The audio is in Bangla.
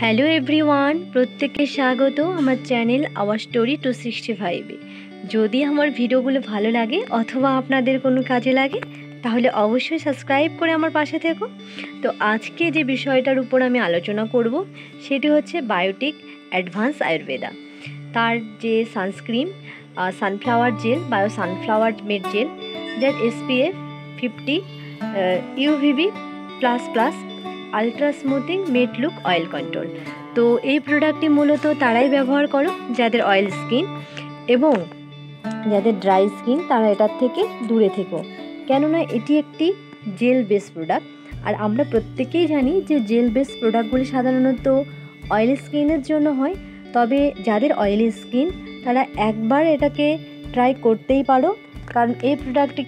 হ্যালো এভরিওয়ান, প্রত্যেককে স্বাগত আমার চ্যানেল আওয়ার স্টোরি 265-এ। যদি আমার ভিডিওগুলো ভালো লাগে অথবা আপনাদের কোনো কাজে লাগে তাহলে অবশ্যই সাবস্ক্রাইব করে আমার পাশে থেকো। তো আজকে যে বিষয়টার উপর আমি আলোচনা করব সেটি হচ্ছে বায়োটিক অ্যাডভান্স আয়ুর্বেদা। তার যে sunscreen sunflower gel, sunflower matte gel, যার SPF 50, UVB++, ultra smoothing matte look oil control. তো এই প্রোডাক্টটি মূলত তারাই ব্যবহার করো যাদের অয়েল স্কিন এবং যাদের ড্রাই স্কিন, তারা এটার থেকে দূরে থেকো, কেননা এটি একটি জেল বেস প্রোডাক্ট। আর আমরা প্রত্যেকেই জানি যে জেল বেস প্রোডাক্টগুলি সাধারণত অয়েল স্কিনের জন্য হয়, তবে যাদের অয়েলি স্কিন তারা একবার এটাকে ট্রাই করতেই পারো, কারণ এই প্রোডাক্টটি